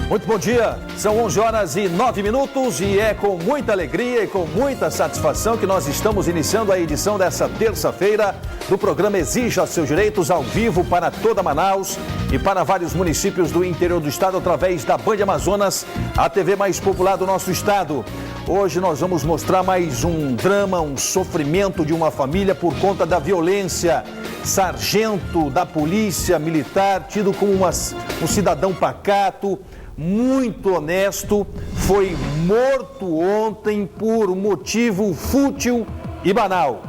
Muito bom dia, são 11 horas e 9 minutos e é com muita alegria e com muita satisfação que nós estamos iniciando a edição dessa terça-feira do programa Exija Seus Direitos, ao vivo para toda Manaus e para vários municípios do interior do estado através da Band Amazonas, a TV mais popular do nosso estado. Hoje nós vamos mostrar mais um drama, um sofrimento de uma família por conta da violência. Sargento da polícia militar, tido como um cidadão pacato, muito honesto, foi morto ontem por um motivo fútil e banal.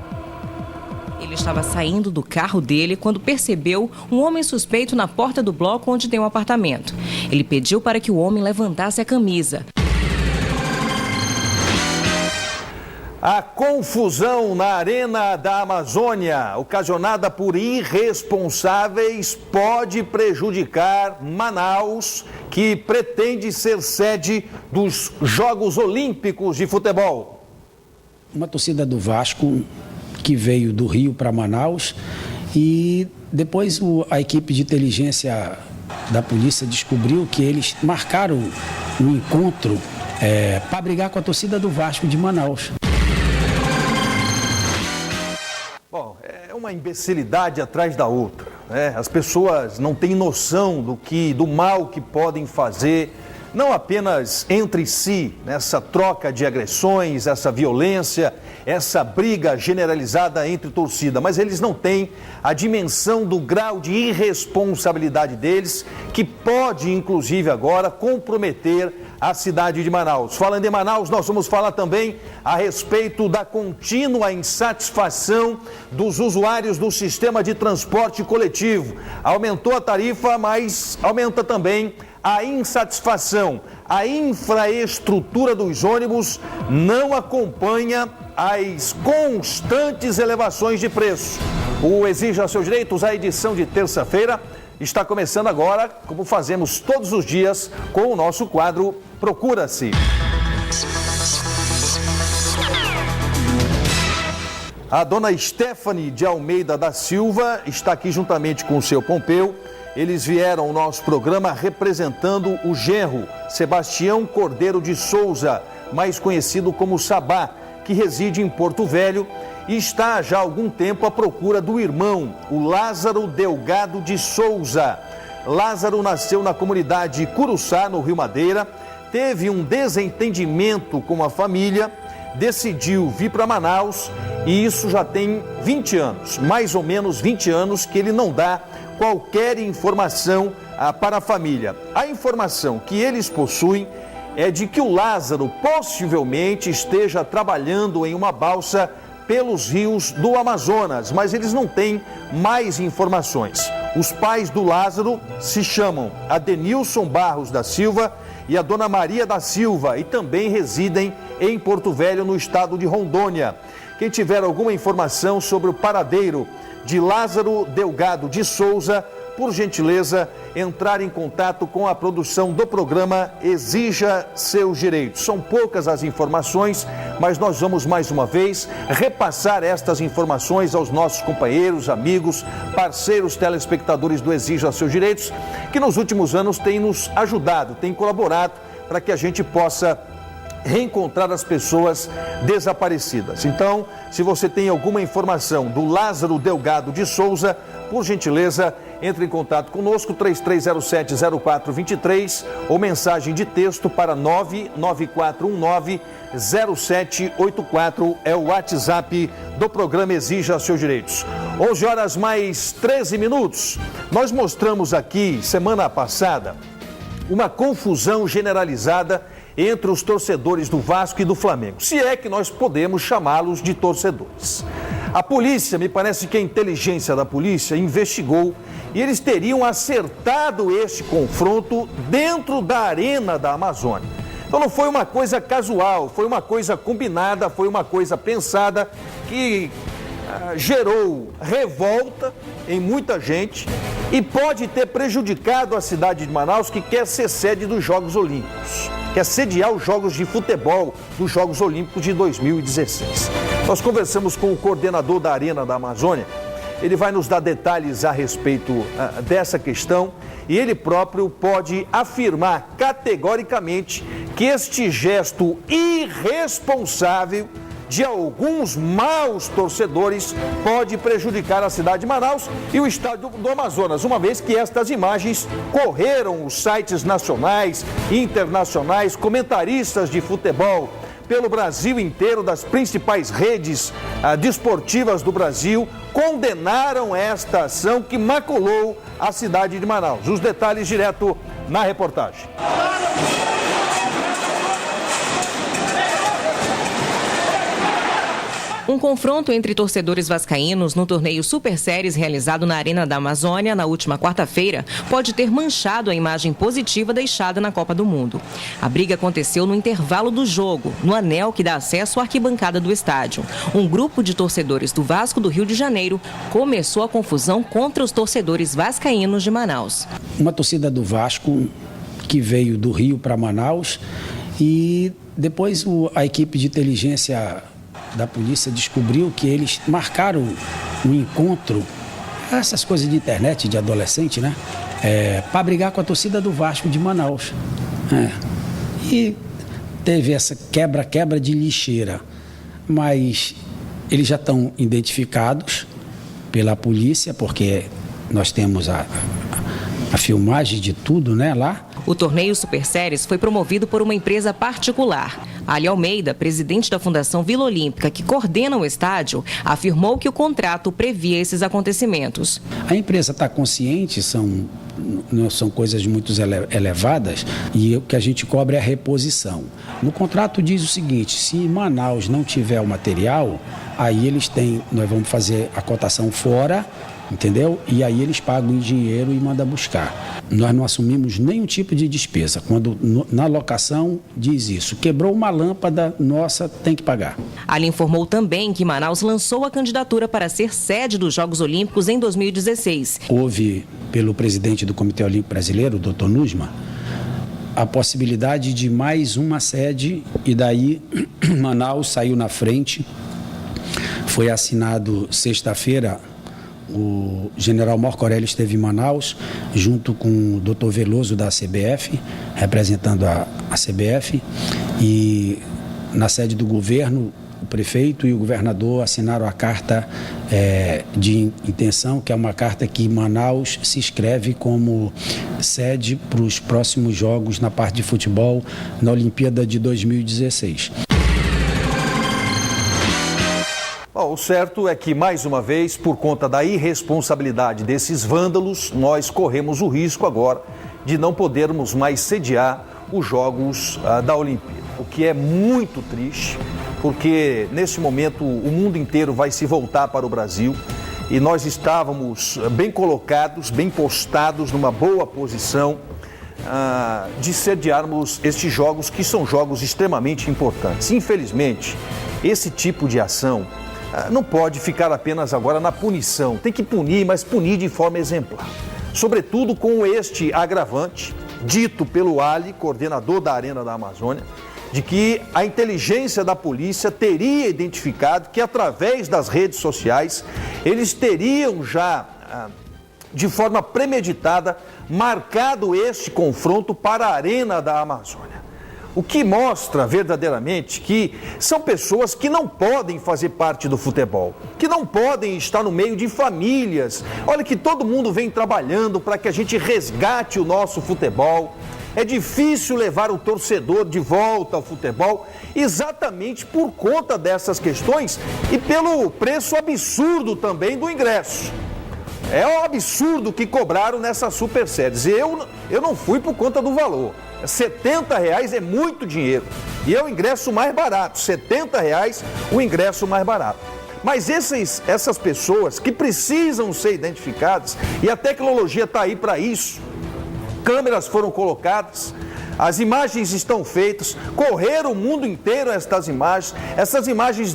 Ele estava saindo do carro dele quando percebeu um homem suspeito na porta do bloco onde tem um apartamento. Ele pediu para que o homem levantasse a camisa. A confusão na Arena da Amazônia, ocasionada por irresponsáveis, pode prejudicar Manaus, que pretende ser sede dos Jogos Olímpicos de Futebol. Uma torcida do Vasco que veio do Rio para Manaus e depois a equipe de inteligência da polícia descobriu que eles marcaram um encontro para brigar com a torcida do Vasco de Manaus. Bom, é uma imbecilidade atrás da outra, né? As pessoas não têm noção do mal que podem fazer, não apenas entre si, nessa troca de agressões, essa violência, essa briga generalizada entre torcida, mas eles não têm a dimensão do grau de irresponsabilidade deles, que pode, inclusive agora, comprometer a cidade de Manaus. Falando em Manaus, nós vamos falar também a respeito da contínua insatisfação dos usuários do sistema de transporte coletivo. Aumentou a tarifa, mas aumenta também a insatisfação. A infraestrutura dos ônibus não acompanha as constantes elevações de preço. O Exija Seus Direitos, a edição de terça-feira, está começando agora, como fazemos todos os dias, com o nosso quadro Procura-se. A dona Stephanie de Almeida da Silva está aqui juntamente com o seu Pompeu. Eles vieram ao nosso programa representando o genro Sebastião Cordeiro de Souza, mais conhecido como Sabá, que reside em Porto Velho e está já há algum tempo à procura do irmão, o Lázaro Delgado de Souza. Lázaro nasceu na comunidade Curuçá, no Rio Madeira, teve um desentendimento com a família, decidiu vir para Manaus e isso já tem 20 anos, mais ou menos 20 anos que ele não dá qualquer informação para a família. A informação que eles possuem é de que o Lázaro possivelmente esteja trabalhando em uma balsa pelos rios do Amazonas, mas eles não têm mais informações. Os pais do Lázaro se chamam Adenilson Barros da Silva e a dona Maria da Silva e também residem em Porto Velho, no estado de Rondônia. Quem tiver alguma informação sobre o paradeiro de Lázaro Delgado de Souza, por gentileza, entrar em contato com a produção do programa Exija Seus Direitos. São poucas as informações, mas nós vamos mais uma vez repassar estas informações aos nossos companheiros, amigos, parceiros, telespectadores do Exija Seus Direitos, que nos últimos anos têm nos ajudado, têm colaborado para que a gente possa reencontrar as pessoas desaparecidas. Então, se você tem alguma informação do Lázaro Delgado de Souza, por gentileza, entre em contato conosco, 3307-0423 ou mensagem de texto para 99419-0784, é o WhatsApp do programa Exija Seus Direitos. 11 horas mais 13 minutos. Nós mostramos aqui, semana passada, uma confusão generalizada entre os torcedores do Vasco e do Flamengo, se é que nós podemos chamá-los de torcedores. A polícia, me parece que a inteligência da polícia investigou e eles teriam acertado este confronto dentro da Arena da Amazônia. Então não foi uma coisa casual, foi uma coisa combinada, foi uma coisa pensada que gerou revolta em muita gente e pode ter prejudicado a cidade de Manaus, que quer ser sede dos Jogos Olímpicos, quer sediar os Jogos de Futebol dos Jogos Olímpicos de 2016. Nós conversamos com o coordenador da Arena da Amazônia, ele vai nos dar detalhes a respeito dessa questão e ele próprio pode afirmar categoricamente que este gesto irresponsável de alguns maus torcedores pode prejudicar a cidade de Manaus e o estado do Amazonas, uma vez que estas imagens correram os sites nacionais e internacionais, comentaristas de futebol pelo Brasil inteiro, das principais redes desportivas do Brasil, condenaram esta ação que maculou a cidade de Manaus. Os detalhes direto na reportagem. Um confronto entre torcedores vascaínos no torneio Super Séries realizado na Arena da Amazônia na última quarta-feira pode ter manchado a imagem positiva deixada na Copa do Mundo. A briga aconteceu no intervalo do jogo, no anel que dá acesso à arquibancada do estádio. Um grupo de torcedores do Vasco do Rio de Janeiro começou a confusão contra os torcedores vascaínos de Manaus. Uma torcida do Vasco que veio do Rio para Manaus e depois a equipe de inteligência da polícia descobriu que eles marcaram um encontro, essas coisas de internet, de adolescente, né? Para brigar com a torcida do Vasco de Manaus. E teve essa quebra de lixeira. Mas eles já estão identificados pela polícia, porque nós temos a filmagem de tudo, né, lá. O torneio Super Séries foi promovido por uma empresa particular. Ali Almeida, presidente da Fundação Vila Olímpica, que coordena o estádio, afirmou que o contrato previa esses acontecimentos. A empresa está consciente, são coisas muito elevadas, e o que a gente cobra é a reposição. No contrato diz o seguinte: se Manaus não tiver o material, aí nós vamos fazer a cotação fora, entendeu? E aí eles pagam em dinheiro e mandam buscar. Nós não assumimos nenhum tipo de despesa. Quando na locação diz isso, quebrou uma lâmpada, nossa, tem que pagar. Ali informou também que Manaus lançou a candidatura para ser sede dos Jogos Olímpicos em 2016. Houve, pelo presidente do Comitê Olímpico Brasileiro, o Dr. Nusma, a possibilidade de mais uma sede, e daí Manaus saiu na frente. Foi assinado sexta-feira. O general Marco Aurélio esteve em Manaus, junto com o Dr. Veloso da CBF, representando a CBF, e na sede do governo, o prefeito e o governador assinaram a carta de intenção, que é uma carta que Manaus se inscreve como sede para os próximos jogos na parte de futebol na Olimpíada de 2016. Bom, o certo é que, mais uma vez, por conta da irresponsabilidade desses vândalos, nós corremos o risco agora de não podermos mais sediar os Jogos da Olimpíada. O que é muito triste, porque nesse momento o mundo inteiro vai se voltar para o Brasil e nós estávamos bem colocados, bem postados, numa boa posição de sediarmos estes jogos, que são jogos extremamente importantes. Infelizmente, esse tipo de ação não pode ficar apenas agora na punição. Tem que punir, mas punir de forma exemplar. Sobretudo com este agravante, dito pelo Ali, coordenador da Arena da Amazônia, de que a inteligência da polícia teria identificado que, através das redes sociais, eles teriam já, de forma premeditada, marcado este confronto para a Arena da Amazônia. O que mostra verdadeiramente que são pessoas que não podem fazer parte do futebol, que não podem estar no meio de famílias. Olha que todo mundo vem trabalhando para que a gente resgate o nosso futebol. É difícil levar o torcedor de volta ao futebol exatamente por conta dessas questões e pelo preço absurdo também do ingresso. É um absurdo que cobraram nessa Super Séries. Eu não fui por conta do valor. R$70 é muito dinheiro. E é o ingresso mais barato. R$70 o ingresso mais barato. Mas essas pessoas que precisam ser identificadas, e a tecnologia está aí para isso, câmeras foram colocadas, as imagens estão feitas, correram o mundo inteiro essas imagens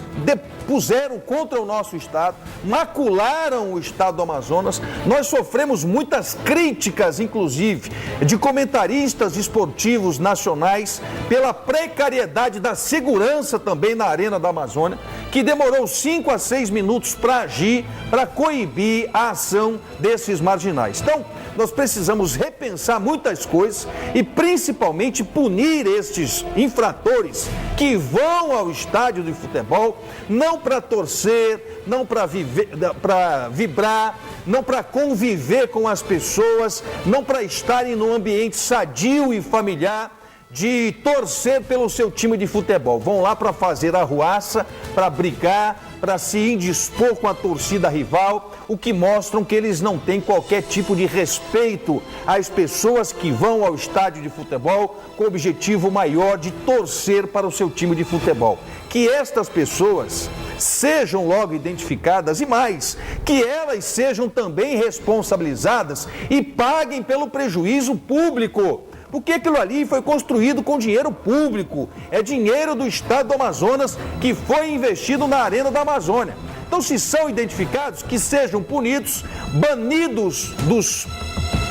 puseram contra o nosso estado, macularam o estado do Amazonas. Nós sofremos muitas críticas, inclusive, de comentaristas esportivos nacionais pela precariedade da segurança também na Arena da Amazônia, que demorou 5 a 6 minutos para agir, para coibir a ação desses marginais. Então, nós precisamos repensar muitas coisas e principalmente punir estes infratores que vão ao estádio de futebol não para torcer, não para vibrar, não para conviver com as pessoas, não para estarem num ambiente sadio e familiar, de torcer pelo seu time de futebol. Vão lá para fazer arruaça, para brigar, para se indispor com a torcida rival, o que mostram que eles não têm qualquer tipo de respeito às pessoas que vão ao estádio de futebol com o objetivo maior de torcer para o seu time de futebol. Que estas pessoas sejam logo identificadas e mais, que elas sejam também responsabilizadas e paguem pelo prejuízo público. Porque aquilo ali foi construído com dinheiro público, é dinheiro do estado do Amazonas que foi investido na Arena da Amazônia. Então, se são identificados, que sejam punidos, banidos dos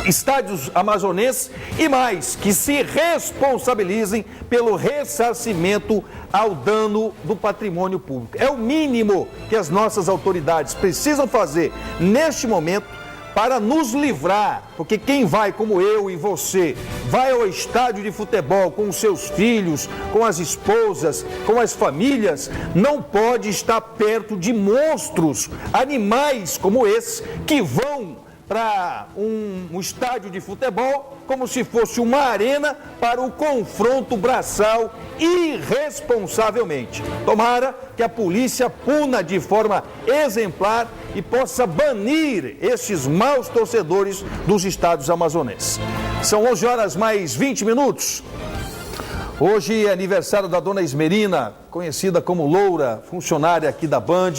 estádios amazonenses e mais, que se responsabilizem pelo ressarcimento ao dano do patrimônio público. É o mínimo que as nossas autoridades precisam fazer neste momento para nos livrar, porque quem vai, como eu e você, vai ao estádio de futebol com os seus filhos, com as esposas, com as famílias, não pode estar perto de monstros, animais como esse, que vão para um estádio de futebol como se fosse uma arena para o confronto braçal irresponsavelmente. Tomara que a polícia puna de forma exemplar e possa banir esses maus torcedores dos estádios amazonenses. São 11 horas mais 20 minutos. Hoje é aniversário da dona Esmerina, conhecida como Loura, funcionária aqui da Band,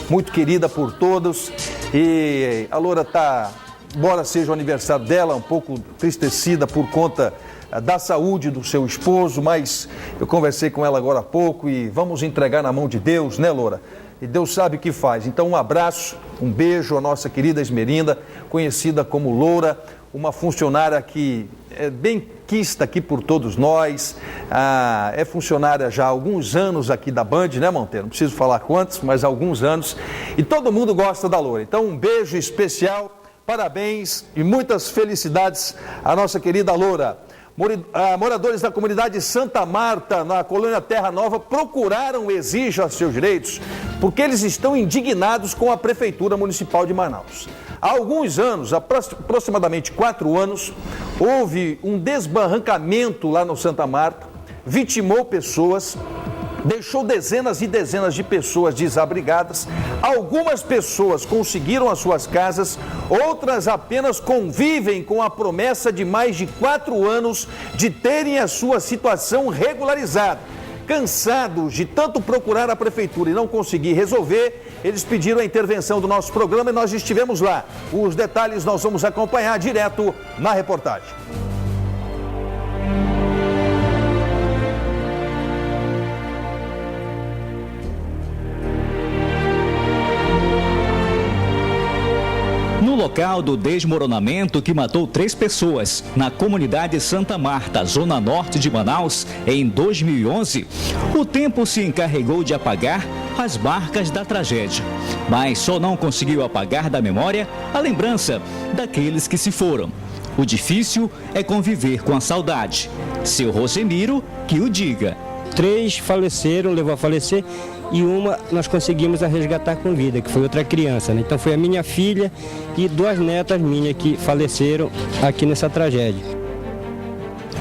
muito querida por todos. E a Loura está, embora seja o aniversário dela, um pouco entristecida por conta da saúde do seu esposo, mas eu conversei com ela agora há pouco e vamos entregar na mão de Deus, né, Loura? E Deus sabe o que faz. Então, um abraço, um beijo à nossa querida Esmerina, conhecida como Loura, uma funcionária que é bem quista aqui por todos nós, é funcionária já há alguns anos aqui da Band, né, Monteiro? Não preciso falar quantos, mas há alguns anos, e todo mundo gosta da Loura. Então, um beijo especial, parabéns e muitas felicidades à nossa querida Loura. Moradores da comunidade Santa Marta, na colônia Terra Nova, procuraram exigir seus direitos porque eles estão indignados com a Prefeitura Municipal de Manaus. Há alguns anos, aproximadamente 4 anos, houve um desbarrancamento lá no Santa Marta, vitimou pessoas, deixou dezenas e dezenas de pessoas desabrigadas. Algumas pessoas conseguiram as suas casas, outras apenas convivem com a promessa de mais de 4 anos de terem a sua situação regularizada. Cansados de tanto procurar a prefeitura e não conseguir resolver, eles pediram a intervenção do nosso programa e nós estivemos lá. Os detalhes nós vamos acompanhar direto na reportagem. No local do desmoronamento que matou 3 pessoas na comunidade Santa Marta, zona norte de Manaus, em 2011, o tempo se encarregou de apagar as marcas da tragédia, mas só não conseguiu apagar da memória a lembrança daqueles que se foram. O difícil é conviver com a saudade. Seu Rosemiro que o diga. 3 faleceram, levou a falecer, e uma nós conseguimos a resgatar com vida, que foi outra criança, né? Então foi a minha filha e 2 netas minhas que faleceram aqui nessa tragédia.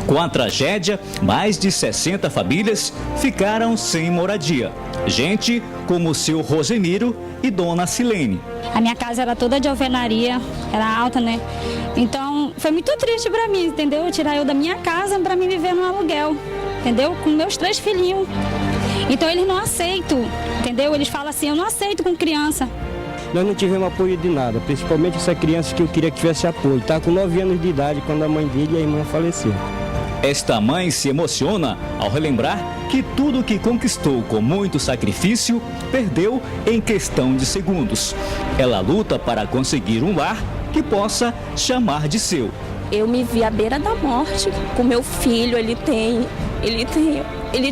Com a tragédia, mais de 60 famílias ficaram sem moradia. Gente como o seu Rosemiro e dona Silene. A minha casa era toda de alvenaria, era alta, né? Então foi muito triste para mim, entendeu? Tirar eu da minha casa para mim viver no aluguel, entendeu? Com meus 3 filhinhos. Então eles não aceitam, entendeu? Eles falam assim, eu não aceito com criança. Nós não tivemos apoio de nada, principalmente essa criança que eu queria que tivesse apoio. Está com 9 anos de idade quando a mãe dele e a irmã faleceram. Esta mãe se emociona ao relembrar que tudo que conquistou com muito sacrifício, perdeu em questão de segundos. Ela luta para conseguir um lar que possa chamar de seu. Eu me vi à beira da morte com meu filho, ele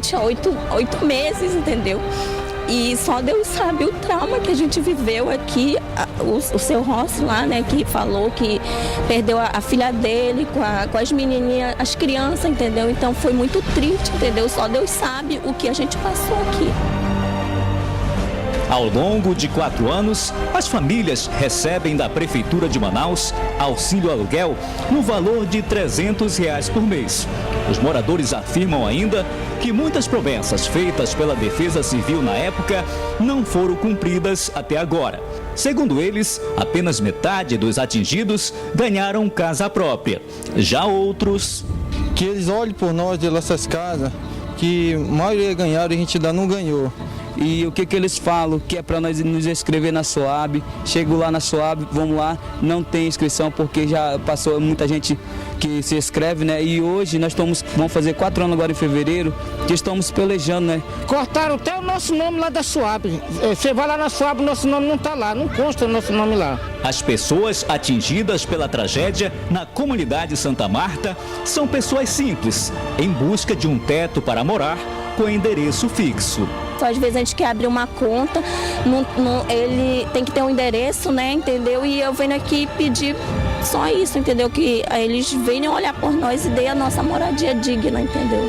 tinha 8 meses, entendeu? E só Deus sabe o trauma que a gente viveu aqui. O seu Rossi lá, né, que falou que perdeu a filha dele com as menininhas, as crianças, entendeu? Então foi muito triste, entendeu? Só Deus sabe o que a gente passou aqui. Ao longo de 4 anos, as famílias recebem da Prefeitura de Manaus auxílio aluguel no valor de R$ 300 por mês. Os moradores afirmam ainda que muitas promessas feitas pela Defesa Civil na época não foram cumpridas até agora. Segundo eles, apenas metade dos atingidos ganharam casa própria. Já outros... Que eles olhem por nós de nossas casas, que a maioria ganharam e a gente ainda não ganhou. E o que eles falam? Que é para nós nos inscrever na SOAB. Chego lá na SOAB, vamos lá, não tem inscrição porque já passou muita gente que se inscreve, né? E hoje nós vamos fazer 4 anos agora em fevereiro, que estamos pelejando, né? Cortaram até o nosso nome lá da SOAB. Você vai lá na SOAB, nosso nome não está lá, não consta o nosso nome lá. As pessoas atingidas pela tragédia na comunidade Santa Marta são pessoas simples, em busca de um teto para morar com endereço fixo. Às vezes a gente quer abrir uma conta, ele tem que ter um endereço, né, entendeu? E eu venho aqui pedir só isso, entendeu? Que eles venham olhar por nós e dê a nossa moradia digna, entendeu?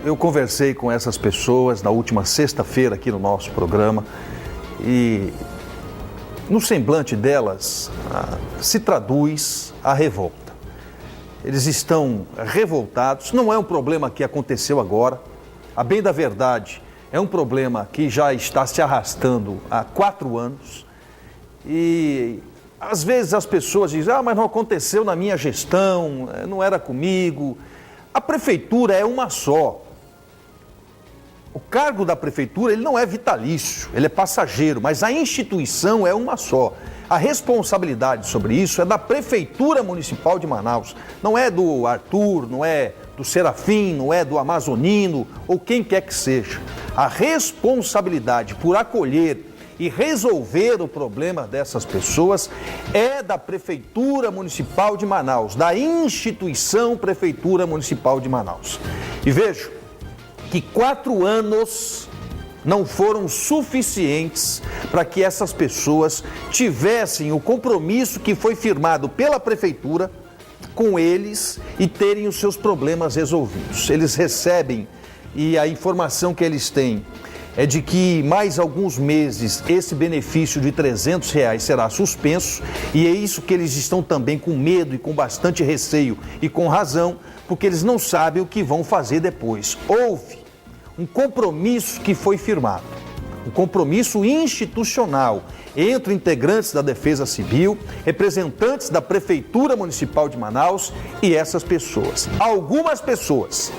Eu conversei com essas pessoas na última sexta-feira aqui no nosso programa e no semblante delas se traduz a revolta. Eles estão revoltados, não é um problema que aconteceu agora, a bem da verdade, é um problema que já está se arrastando há 4 anos e às vezes as pessoas dizem, mas não aconteceu na minha gestão, não era comigo. A prefeitura é uma só. O cargo da prefeitura ele não é vitalício, ele é passageiro, mas a instituição é uma só. A responsabilidade sobre isso é da Prefeitura Municipal de Manaus. Não é do Arthur, não é do Serafim, não é do Amazonino ou quem quer que seja. A responsabilidade por acolher e resolver o problema dessas pessoas é da Prefeitura Municipal de Manaus, da instituição Prefeitura Municipal de Manaus. E vejo que 4 anos não foram suficientes para que essas pessoas tivessem o compromisso que foi firmado pela Prefeitura com eles e terem os seus problemas resolvidos. Eles recebem e a informação que eles têm é de que mais alguns meses esse benefício de R$ 300 será suspenso e é isso que eles estão também com medo e com bastante receio e com razão, porque eles não sabem o que vão fazer depois. Houve um compromisso que foi firmado, um compromisso institucional entre integrantes da Defesa Civil, representantes da Prefeitura Municipal de Manaus e essas pessoas. Algumas pessoas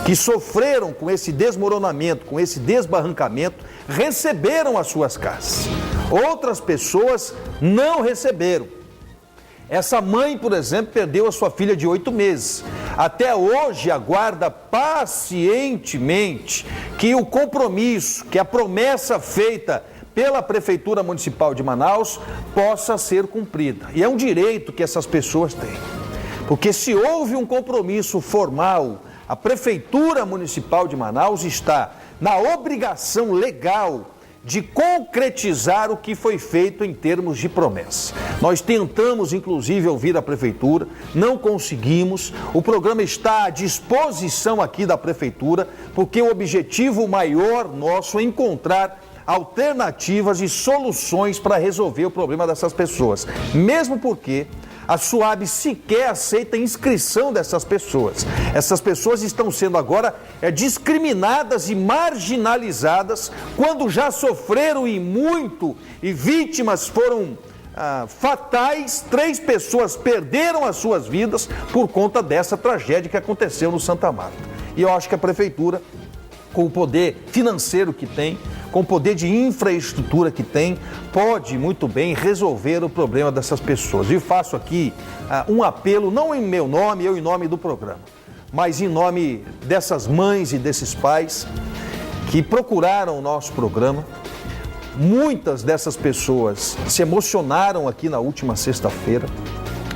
que sofreram com esse desmoronamento, com esse desbarrancamento, receberam as suas casas. Outras pessoas não receberam. Essa mãe, por exemplo, perdeu a sua filha de 8 meses. Até hoje aguarda pacientemente que o compromisso, que a promessa feita pela Prefeitura Municipal de Manaus possa ser cumprida. E é um direito que essas pessoas têm. Porque se houve um compromisso formal, a Prefeitura Municipal de Manaus está na obrigação legal de concretizar o que foi feito em termos de promessa. Nós tentamos, inclusive, ouvir a Prefeitura, não conseguimos. O programa está à disposição aqui da Prefeitura, porque o objetivo maior nosso é encontrar alternativas e soluções para resolver o problema dessas pessoas. Mesmo porque a SOAB sequer aceita a inscrição dessas pessoas. Essas pessoas estão sendo agora discriminadas e marginalizadas quando já sofreram e muito, e vítimas foram fatais. 3 pessoas perderam as suas vidas por conta dessa tragédia que aconteceu no Santa Marta. E eu acho que a Prefeitura, com o poder financeiro que tem, com o poder de infraestrutura que tem, pode muito bem resolver o problema dessas pessoas. E faço aqui um apelo, não em meu nome, eu em nome do programa, mas em nome dessas mães e desses pais que procuraram o nosso programa. Muitas dessas pessoas se emocionaram aqui na última sexta-feira,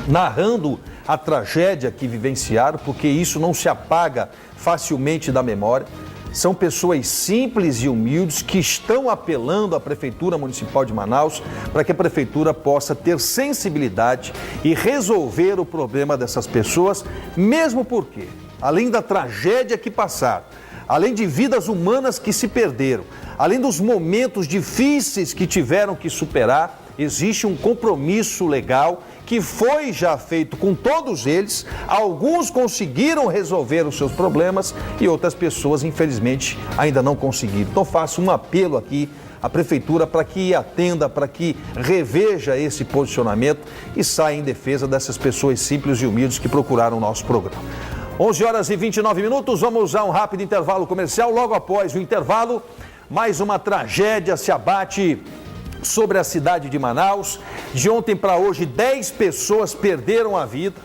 narrando a tragédia que vivenciaram, porque isso não se apaga facilmente da memória. São pessoas simples e humildes que estão apelando à Prefeitura Municipal de Manaus para que a Prefeitura possa ter sensibilidade e resolver o problema dessas pessoas, mesmo porque, além da tragédia que passaram, além de vidas humanas que se perderam, além dos momentos difíceis que tiveram que superar, existe um compromisso legal que foi já feito com todos eles. Alguns conseguiram resolver os seus problemas e outras pessoas, infelizmente, ainda não conseguiram. Então, faço um apelo aqui à Prefeitura para que atenda, para que reveja esse posicionamento e saia em defesa dessas pessoas simples e humildes que procuraram o nosso programa. 11 horas e 29 minutos, vamos a um rápido intervalo comercial. Logo após o intervalo, mais uma tragédia se abate sobre a cidade de Manaus. De ontem para hoje, 10 pessoas perderam a vida,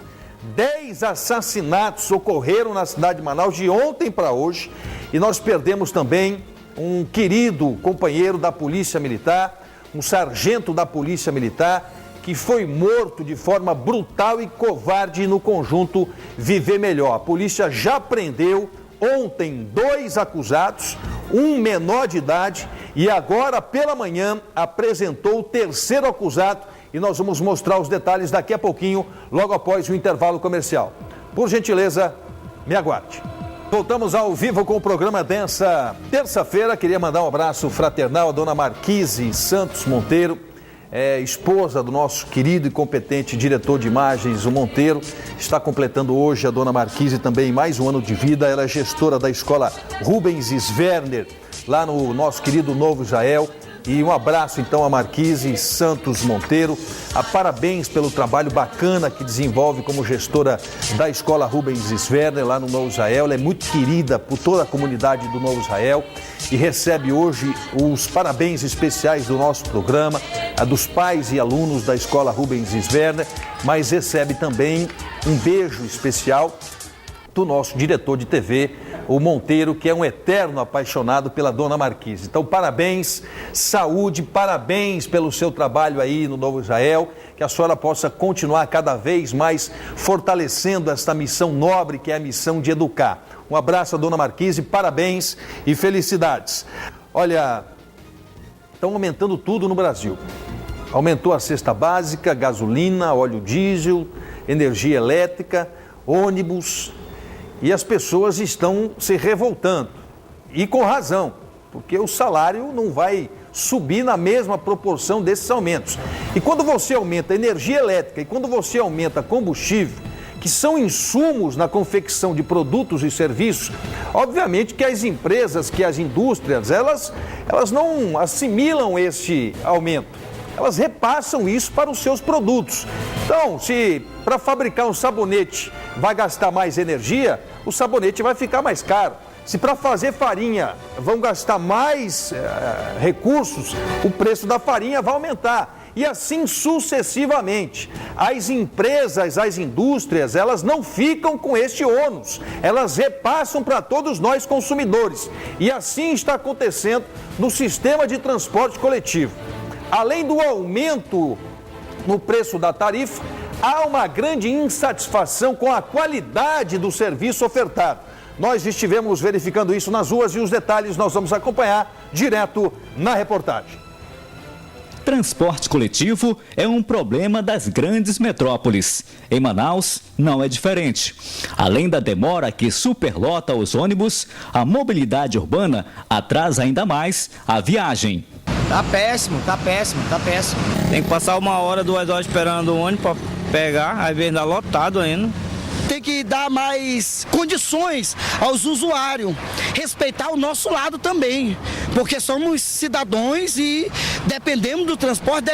10 assassinatos ocorreram na cidade de Manaus de ontem para hoje, e nós perdemos também um querido companheiro da Polícia Militar, um sargento da Polícia Militar, que foi morto de forma brutal e covarde no conjunto Viver Melhor. A polícia já prendeu ontem 2 acusados, um menor de idade, e agora pela manhã apresentou o 3º acusado, e nós vamos mostrar os detalhes daqui a pouquinho, logo após o intervalo comercial. Por gentileza, me aguarde. Voltamos ao vivo com o programa dessa terça-feira. Queria mandar um abraço fraternal à dona Marquise Santos Monteiro, esposa do nosso querido e competente diretor de imagens, o Monteiro. Está completando hoje a dona Marquise também mais um ano de vida. Ela é gestora da escola Rubens Sverner, lá no nosso querido Novo Israel. E um abraço então a Marquise Santos Monteiro. Parabéns pelo trabalho bacana que desenvolve como gestora da escola Rubens Sverner lá no Novo Israel. Ela é muito querida por toda a comunidade do Novo Israel e recebe hoje os parabéns especiais do nosso programa, dos pais e alunos da escola Rubens Sverner, mas recebe também um beijo especial do nosso diretor de TV, o Monteiro, que é um eterno apaixonado pela dona Marquise. Então, parabéns, saúde, parabéns pelo seu trabalho aí no Novo Israel, que a senhora possa continuar cada vez mais fortalecendo esta missão nobre, que é a missão de educar. Um abraço à dona Marquise, parabéns e felicidades. Olha, estão aumentando tudo no Brasil. Aumentou a cesta básica, gasolina, óleo diesel, energia elétrica, ônibus. E as pessoas estão se revoltando, e com razão, porque o salário não vai subir na mesma proporção desses aumentos. E quando você aumenta a energia elétrica e quando você aumenta combustível, que são insumos na confecção de produtos e serviços, obviamente que as empresas, que as indústrias, elas não assimilam este aumento. Elas repassam isso para os seus produtos. Então, se para fabricar um sabonete vai gastar mais energia, o sabonete vai ficar mais caro. Se para fazer farinha vão gastar mais recursos, o preço da farinha vai aumentar. E assim sucessivamente. As empresas, as indústrias, elas não ficam com este ônus. Elas repassam para todos nós consumidores. E assim está acontecendo no sistema de transporte coletivo. Além do aumento no preço da tarifa, há uma grande insatisfação com a qualidade do serviço ofertado. Nós estivemos verificando isso nas ruas e os detalhes nós vamos acompanhar direto na reportagem. Transporte coletivo é um problema das grandes metrópoles. Em Manaus, não é diferente. Além da demora que superlota os ônibus, a mobilidade urbana atrasa ainda mais a viagem. Tá péssimo. Tem que passar 1 hora, 2 horas esperando o ônibus para pegar, às vezes ainda lotado ainda. Tem que dar mais condições aos usuários, respeitar o nosso lado também, porque somos cidadãos e dependemos do transporte,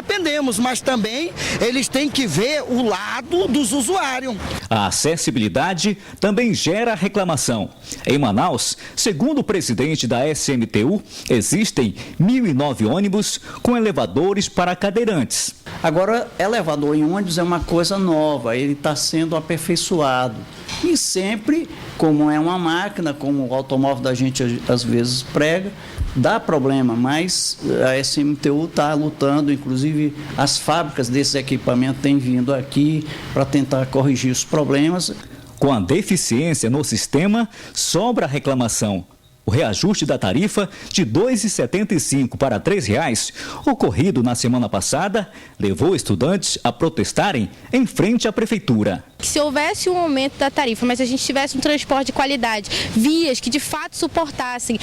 mas também eles têm que ver o lado dos usuários. A acessibilidade também gera reclamação. Em Manaus, segundo o presidente da SMTU, existem 1.009 ônibus com elevadores para cadeirantes. Agora, elevador em ônibus é uma coisa nova, ele está sendo aperfeiçoado. E sempre como é uma máquina, como o automóvel da gente às vezes prega, dá problema, mas a SMTU está lutando, inclusive as fábricas desses equipamentos têm vindo aqui para tentar corrigir os problemas. Com a deficiência no sistema, sobra a reclamação. O reajuste da tarifa de R$ 2,75 para R$ 3,00, ocorrido na semana passada, levou estudantes a protestarem em frente à prefeitura. Se houvesse um aumento da tarifa, mas a gente tivesse um transporte de qualidade, vias que de fato suportassem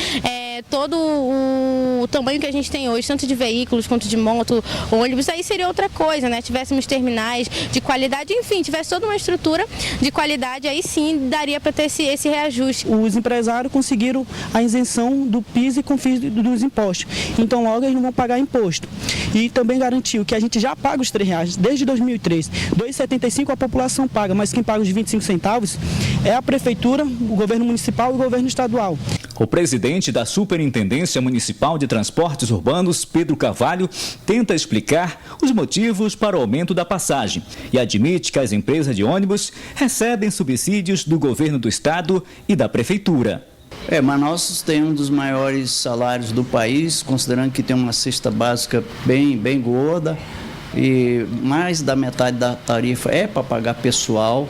todo o tamanho que a gente tem hoje, tanto de veículos quanto de moto, ônibus, aí seria outra coisa, né? Tivéssemos terminais de qualidade, enfim, tivesse toda uma estrutura de qualidade, aí sim daria para ter esse reajuste. Os empresários conseguiram a isenção do PIS e COFINS dos impostos, então logo eles não vão pagar imposto. E também garantiu que a gente já paga os R$ 3,00 desde 2003, R$ 2,75 a população paga, mas quem paga os 25 centavos é a prefeitura, o governo municipal e o governo estadual. O presidente da Superintendência Municipal de Transportes Urbanos, Pedro Carvalho, tenta explicar os motivos para o aumento da passagem e admite que as empresas de ônibus recebem subsídios do governo do estado e da prefeitura. Manaus tem um dos maiores salários do país, considerando que tem uma cesta básica bem gorda, e mais da metade da tarifa é para pagar pessoal,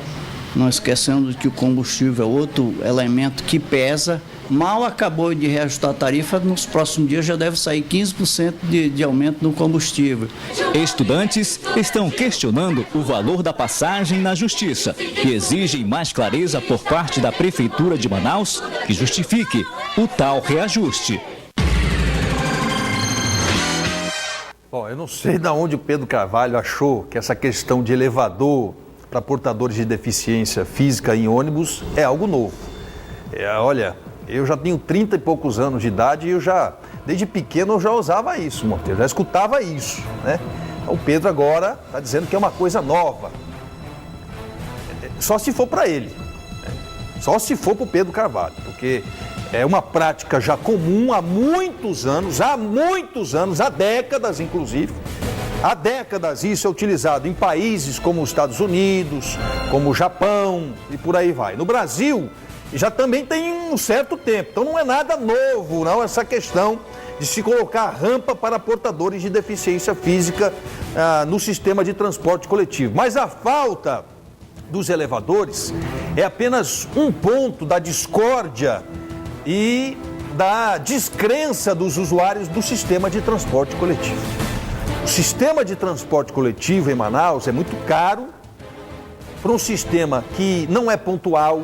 não esquecendo que o combustível é outro elemento que pesa. Mal acabou de reajustar a tarifa, nos próximos dias já deve sair 15% de aumento no combustível. Estudantes estão questionando o valor da passagem na Justiça e exigem mais clareza por parte da Prefeitura de Manaus que justifique o tal reajuste. Bom, eu não sei de onde o Pedro Carvalho achou que essa questão de elevador para portadores de deficiência física em ônibus é algo novo. Olha, eu já tenho 30 e poucos anos de idade e desde pequeno eu já usava isso, Monteiro, já escutava isso, né? O Pedro agora está dizendo que é uma coisa nova. Só se for para ele, né? Só se for para o Pedro Carvalho, porque é uma prática já comum há muitos anos, há décadas inclusive. Há décadas isso é utilizado em países como os Estados Unidos, como o Japão e por aí vai. No Brasil já também tem um certo tempo, então não é nada novo não essa questão de se colocar rampa para portadores de deficiência física no sistema de transporte coletivo. Mas a falta dos elevadores é apenas um ponto da discórdia e da descrença dos usuários do sistema de transporte coletivo. O sistema de transporte coletivo em Manaus é muito caro para um sistema que não é pontual,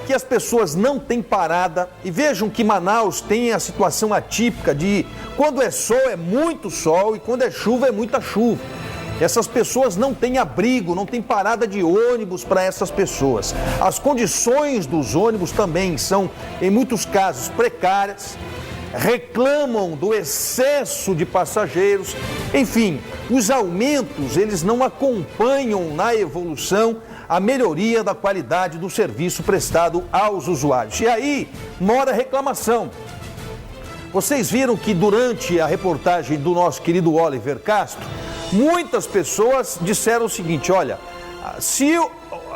que as pessoas não têm parada. E vejam que Manaus tem a situação atípica de quando é sol é muito sol e quando é chuva é muita chuva. Essas pessoas não têm abrigo, não tem parada de ônibus para essas pessoas. As condições dos ônibus também são, em muitos casos, precárias. Reclamam do excesso de passageiros. Enfim, os aumentos, eles não acompanham na evolução a melhoria da qualidade do serviço prestado aos usuários. E aí mora a reclamação. Vocês viram que durante a reportagem do nosso querido Oliver Castro, muitas pessoas disseram o seguinte: olha, se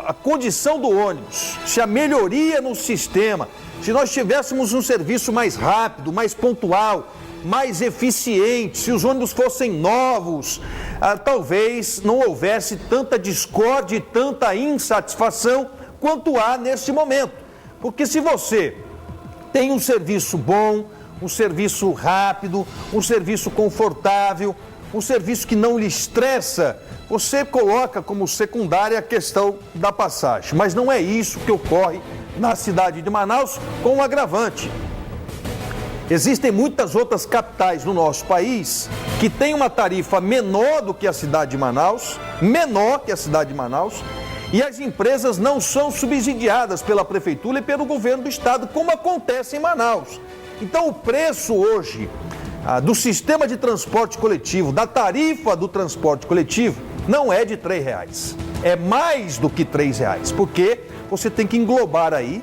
a condição do ônibus, se a melhoria no sistema, se nós tivéssemos um serviço mais rápido, mais pontual, mais eficiente, se os ônibus fossem novos, talvez não houvesse tanta discórdia e tanta insatisfação quanto há neste momento. Porque se você tem um serviço bom, um serviço rápido, um serviço confortável, um serviço que não lhe estressa, você coloca como secundária a questão da passagem. Mas não é isso que ocorre na cidade de Manaus, com um agravante. Existem muitas outras capitais no nosso país que têm uma tarifa menor do que a cidade de Manaus, e as empresas não são subsidiadas pela prefeitura e pelo governo do estado, como acontece em Manaus. Então o preço hoje do sistema de transporte coletivo, da tarifa do transporte coletivo, não é de R$ 3,00, é mais do que R$ 3,00, porque você tem que englobar aí,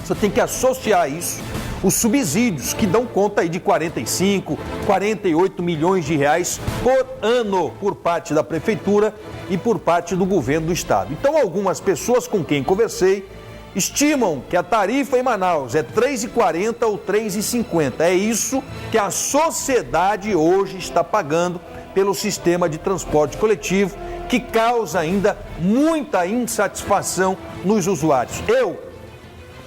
você tem que associar isso, os subsídios que dão conta aí de 45, 48 milhões de reais por ano por parte da prefeitura e por parte do governo do estado. Então algumas pessoas com quem conversei estimam que a tarifa em Manaus é R$ 3,40 ou R$ 3,50. É isso que a sociedade hoje está pagando pelo sistema de transporte coletivo, que causa ainda muita insatisfação nos usuários. Eu,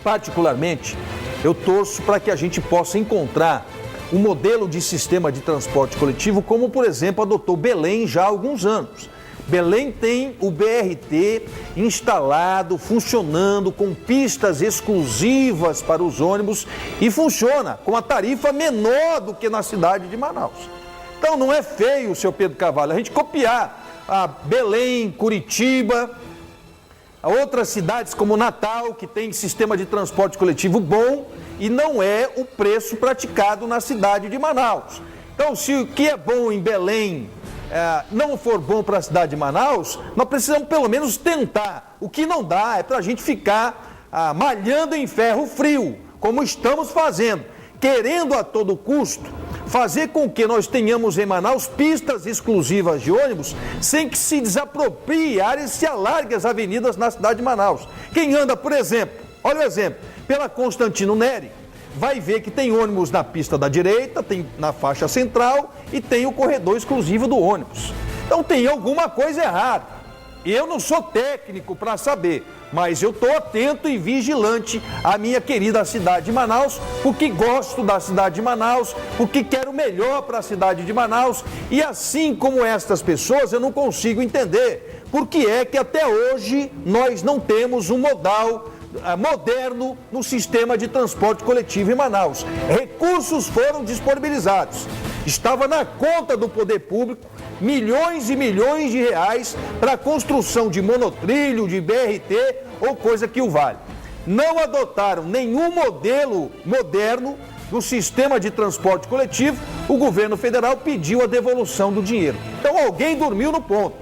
particularmente, eu torço para que a gente possa encontrar um modelo de sistema de transporte coletivo como, por exemplo, adotou Belém já há alguns anos. Belém tem o BRT instalado, funcionando, com pistas exclusivas para os ônibus e funciona com a tarifa menor do que na cidade de Manaus. Então não é feio, seu Pedro Carvalho, a gente copiar a Belém, Curitiba, a outras cidades como Natal, que tem sistema de transporte coletivo bom e não é o preço praticado na cidade de Manaus. Então, se o que é bom em Belém não for bom para a cidade de Manaus, nós precisamos pelo menos tentar. O que não dá é para a gente ficar malhando em ferro frio, como estamos fazendo, querendo a todo custo fazer com que nós tenhamos em Manaus pistas exclusivas de ônibus sem que se desaproprie áreas e se alargue as avenidas na cidade de Manaus. Quem anda, por exemplo, olha o exemplo, pela Constantino Neri, vai ver que tem ônibus na pista da direita, tem na faixa central e tem o corredor exclusivo do ônibus. Então tem alguma coisa errada. Eu não sou técnico para saber, mas eu estou atento e vigilante à minha querida cidade de Manaus, porque gosto da cidade de Manaus, porque quero o melhor para a cidade de Manaus. E assim como estas pessoas, eu não consigo entender por que é que até hoje nós não temos um modal moderno no sistema de transporte coletivo em Manaus. Recursos foram disponibilizados. Estava na conta do poder público milhões e milhões de reais para a construção de monotrilho, de BRT ou coisa que o valha. Não adotaram nenhum modelo moderno no sistema de transporte coletivo. O governo federal pediu a devolução do dinheiro. Então alguém dormiu no ponto.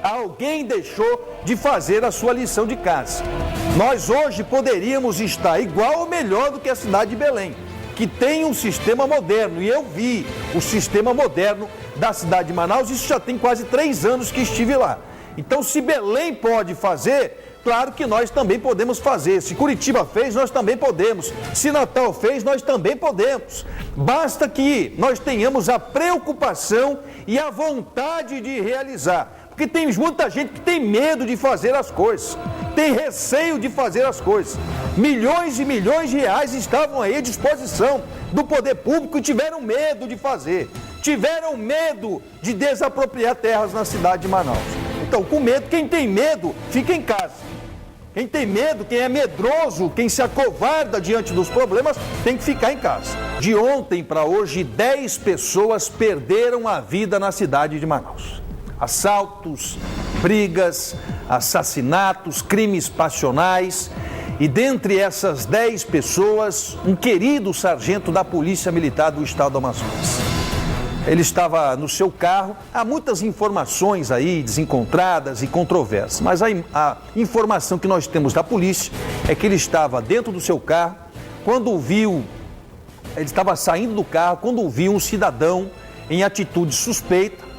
Alguém deixou de fazer a sua lição de casa. Nós hoje poderíamos estar igual ou melhor do que a cidade de Belém, que tem um sistema moderno, e eu vi o sistema moderno da cidade de Manaus, isso já tem quase 3 anos que estive lá. Então, se Belém pode fazer, claro que nós também podemos fazer. Se Curitiba fez, nós também podemos. Se Natal fez, nós também podemos. Basta que nós tenhamos a preocupação e a vontade de realizar. Porque tem muita gente que tem medo de fazer as coisas, tem receio de fazer as coisas. Milhões e milhões de reais estavam aí à disposição do poder público e tiveram medo de fazer. Tiveram medo de desapropriar terras na cidade de Manaus. Então, com medo, quem tem medo, fica em casa. Quem tem medo, quem é medroso, quem se acovarda diante dos problemas, tem que ficar em casa. De ontem para hoje, 10 pessoas perderam a vida na cidade de Manaus. Assaltos, brigas, assassinatos, crimes passionais. E dentre essas 10 pessoas, um querido sargento da Polícia Militar do Estado do Amazonas. Ele estava no seu carro. Há muitas informações aí desencontradas e controversas, mas a informação que nós temos da polícia é que ele estava dentro do seu carro, ele estava saindo do carro, quando viu um cidadão em atitude suspeita,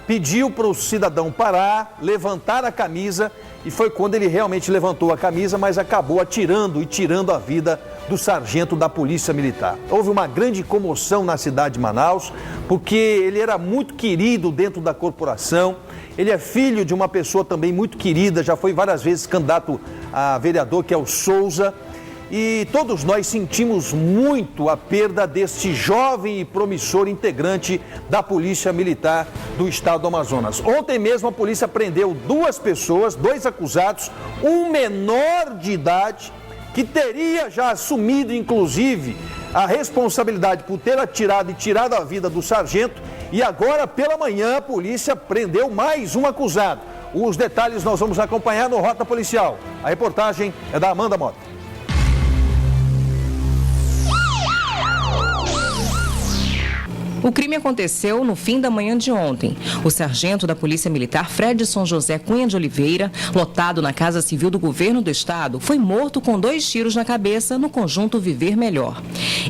pediu para o cidadão parar, levantar a camisa, e foi quando ele realmente levantou a camisa, mas acabou atirando e tirando a vida do sargento da Polícia Militar. Houve uma grande comoção na cidade de Manaus, porque ele era muito querido dentro da corporação, ele é filho de uma pessoa também muito querida, já foi várias vezes candidato a vereador, que é o Souza, e todos nós sentimos muito a perda deste jovem e promissor integrante da Polícia Militar do Estado do Amazonas. Ontem mesmo a polícia prendeu 2 pessoas, 2 acusados, um menor de idade, que teria já assumido, inclusive, a responsabilidade por ter atirado e tirado a vida do sargento, e agora pela manhã a polícia prendeu mais um acusado. Os detalhes nós vamos acompanhar no Rota Policial. A reportagem é da Amanda Mota. O crime aconteceu no fim da manhã de ontem. O sargento da Polícia Militar, Fredson José Cunha de Oliveira, lotado na Casa Civil do Governo do Estado, foi morto com 2 tiros na cabeça no conjunto Viver Melhor.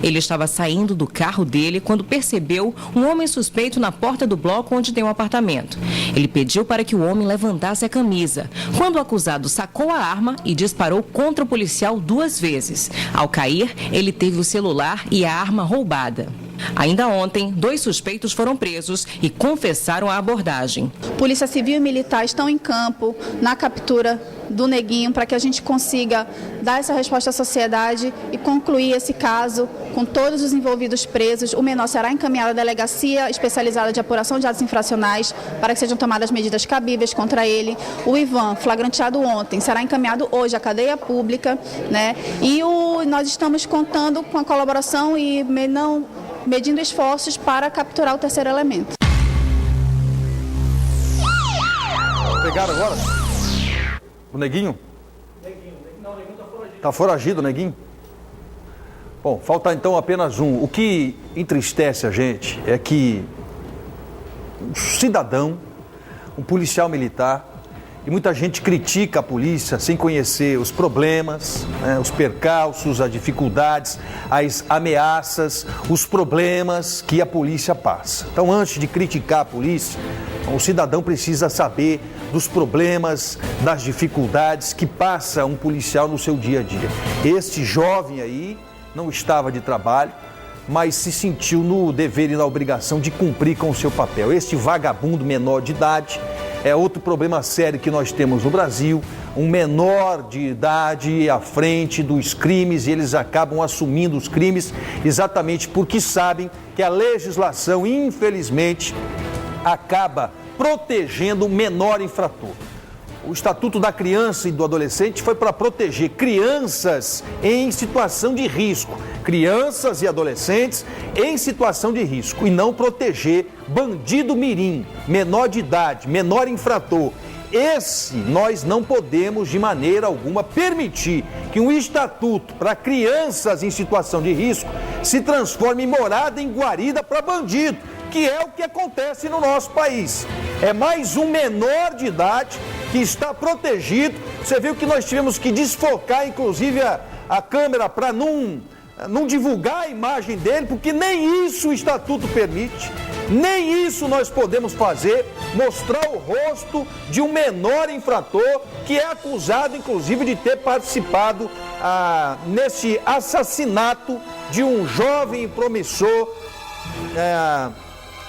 Ele estava saindo do carro dele quando percebeu um homem suspeito na porta do bloco onde tem um apartamento. Ele pediu para que o homem levantasse a camisa, quando o acusado sacou a arma e disparou contra o policial 2 vezes. Ao cair, ele teve o celular e a arma roubada. Ainda ontem, 2 suspeitos foram presos e confessaram a abordagem. Polícia Civil e Militar estão em campo na captura do Neguinho para que a gente consiga dar essa resposta à sociedade e concluir esse caso com todos os envolvidos presos. O menor será encaminhado à Delegacia Especializada de Apuração de Atos Infracionais para que sejam tomadas medidas cabíveis contra ele. O Ivan, flagranteado ontem, será encaminhado hoje à cadeia pública, né? E nós estamos contando com a colaboração e medindo esforços para capturar o terceiro elemento. Pegaram agora? O Neguinho? Está foragido o Neguinho? Bom, falta então apenas um. O que entristece a gente é que um cidadão, um policial militar, e muita gente critica a polícia sem conhecer os problemas, né, os percalços, as dificuldades, as ameaças, os problemas que a polícia passa. Então, antes de criticar a polícia, o cidadão precisa saber dos problemas, das dificuldades que passa um policial no seu dia a dia. Este jovem aí não estava de trabalho, mas se sentiu no dever e na obrigação de cumprir com o seu papel. Este vagabundo menor de idade é outro problema sério que nós temos no Brasil, um menor de idade à frente dos crimes, e eles acabam assumindo os crimes exatamente porque sabem que a legislação, infelizmente, acaba protegendo o menor infrator. O Estatuto da Criança e do Adolescente foi para proteger crianças em situação de risco, crianças e adolescentes em situação de risco, e não proteger bandido mirim, menor de idade, menor infrator. Esse nós não podemos de maneira alguma permitir que um estatuto para crianças em situação de risco se transforme em morada em guarida para bandido, que é o que acontece no nosso país. É mais um menor de idade que está protegido. Você viu que nós tivemos que desfocar, inclusive, a câmera para não divulgar a imagem dele, porque nem isso o Estatuto permite, nem isso nós podemos fazer, mostrar o rosto de um menor infrator que é acusado, inclusive, de ter participado nesse assassinato de um jovem promissor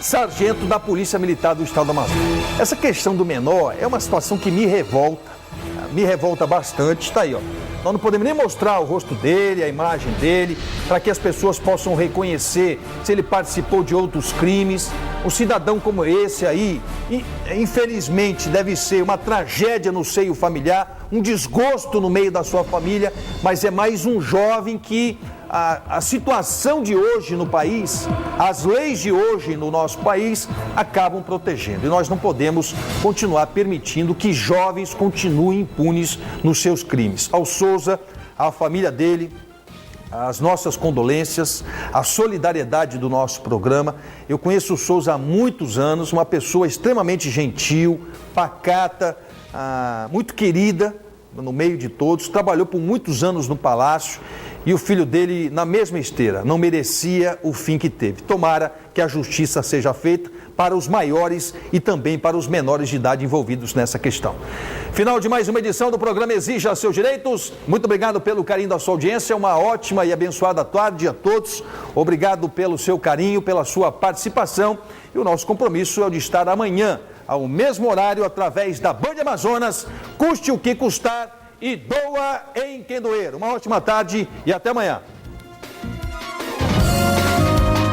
sargento da Polícia Militar do Estado do Amazonas. Essa questão do menor é uma situação que me revolta bastante. Está aí, ó. Nós não podemos nem mostrar o rosto dele, a imagem dele, para que as pessoas possam reconhecer se ele participou de outros crimes. Um cidadão como esse aí, infelizmente, deve ser uma tragédia no seio familiar, um desgosto no meio da sua família, mas é mais um jovem que a situação de hoje no país, as leis de hoje no nosso país acabam protegendo. E nós não podemos continuar permitindo que jovens continuem impunes nos seus crimes. Ao Souza, à família dele, as nossas condolências, a solidariedade do nosso programa. Eu conheço o Souza há muitos anos, uma pessoa extremamente gentil, pacata, muito querida no meio de todos, trabalhou por muitos anos no Palácio, e o filho dele na mesma esteira, não merecia o fim que teve. Tomara que a justiça seja feita para os maiores e também para os menores de idade envolvidos nessa questão. Final de mais uma edição do programa Exija Seus Direitos. Muito obrigado pelo carinho da sua audiência, uma ótima e abençoada tarde a todos. Obrigado pelo seu carinho, pela sua participação, e o nosso compromisso é o de estar amanhã, ao mesmo horário, através da Band Amazonas, custe o que custar, e doa em quem doer. Uma ótima tarde e até amanhã.